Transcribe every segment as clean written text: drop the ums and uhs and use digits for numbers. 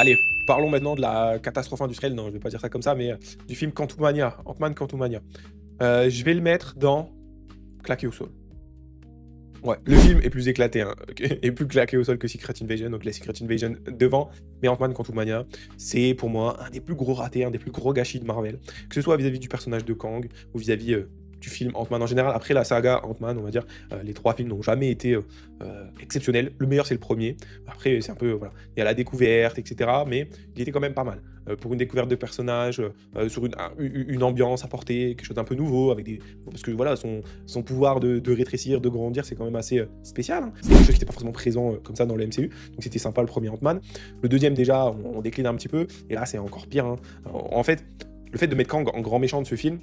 Allez, parlons maintenant de la catastrophe industrielle. Non, je vais pas dire ça comme ça, mais du film Quantumania, Ant-Man Quantumania. Je vais le mettre dans claqué au sol. Ouais, le film est plus éclaté, hein, est plus claqué au sol que Secret Invasion, donc la Secret Invasion devant, mais Ant-Man Quantumania, c'est pour moi un des plus gros ratés, un des plus gros gâchis de Marvel, que ce soit vis-à-vis du personnage de Kang ou vis-à-vis du film Ant-Man en général. Après la saga Ant-Man, on va dire, les trois films n'ont jamais été exceptionnels. Le meilleur, c'est le premier. Après, c'est un peu, voilà, il y a la découverte, etc., mais il était quand même pas mal. Pour une découverte de personnages, sur une ambiance apportée, quelque chose d'un peu nouveau, avec des... Parce que voilà, son pouvoir de rétrécir, de grandir, c'est quand même assez spécial. Hein. C'est quelque chose qui n'était pas forcément présent comme ça dans le MCU. Donc c'était sympa le premier Ant-Man. Le deuxième, déjà, on décline un petit peu. Et là, c'est encore pire. Hein. En fait, le fait de mettre Kang en grand méchant de ce film,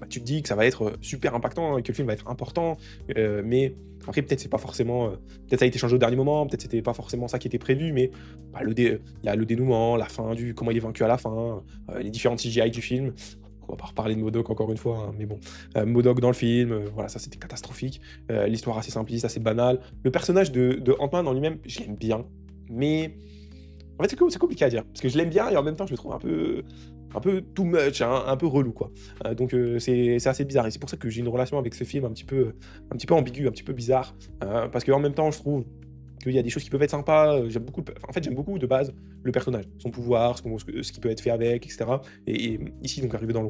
bah, tu te dis que ça va être super impactant, hein, que le film va être important, mais après peut-être c'est pas forcément, peut-être ça a été changé au dernier moment, peut-être c'était pas forcément ça qui était prévu, mais bah, il y a le dénouement, la fin comment il est vaincu à la fin, les différentes CGI du film. On va pas reparler de MODOK encore une fois, hein, mais bon, MODOK dans le film, voilà, ça c'était catastrophique. L'histoire assez simpliste, assez banale. Le personnage de Ant-Man en lui-même, je l'aime bien, mais en fait, c'est compliqué à dire, parce que je l'aime bien et en même temps, je le trouve un peu too much, hein, un peu relou, quoi. Donc c'est assez bizarre et c'est pour ça que j'ai une relation avec ce film un petit peu ambiguë, un petit peu bizarre, parce qu'en même temps, je trouve qu'il y a des choses qui peuvent être sympas, en fait, j'aime beaucoup de base le personnage, son pouvoir, ce qui peut être fait avec, et cetera et ici, donc arrivé dans le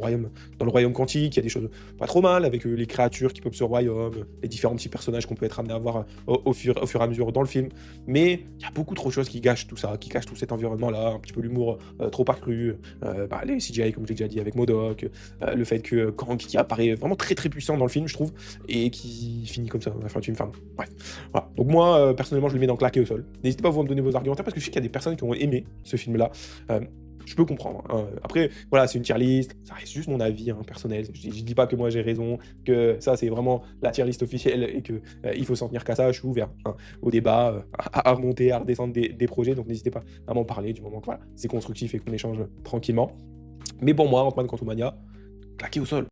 royaume quantique, il y a des choses pas trop mal avec, les créatures qui peuplent ce royaume, les différents petits personnages qu'on peut être amené à voir, au fur et à mesure dans le film. Mais il y a beaucoup trop de choses qui gâchent tout ça, qui gâchent tout cet environnement-là, un petit peu l'humour, trop accru, bah, les CGI comme je l'ai déjà dit avec MODOK, le fait que Kang qui apparaît vraiment très, très puissant dans le film, je trouve et qui finit comme ça à la fin du film. Enfin, bref. Voilà. Donc moi, personnellement, je le mets dans claqué au sol. N'hésitez pas à vous me donner vos argumentaires parce que je sais qu'il y a des personnes qui ont aimé ce film-là. Je peux comprendre. Hein. Après, voilà, c'est une tier list. Ça reste juste mon avis hein, personnel. Je dis pas que moi j'ai raison, que ça c'est vraiment la tier list officielle et que il faut s'en tenir qu'à ça. Je suis ouvert hein, au débat, à remonter, à redescendre des projets. Donc n'hésitez pas à m'en parler du moment que voilà, c'est constructif et qu'on échange tranquillement. Mais bon, moi, Ant-Man Quantumania, claqué au sol.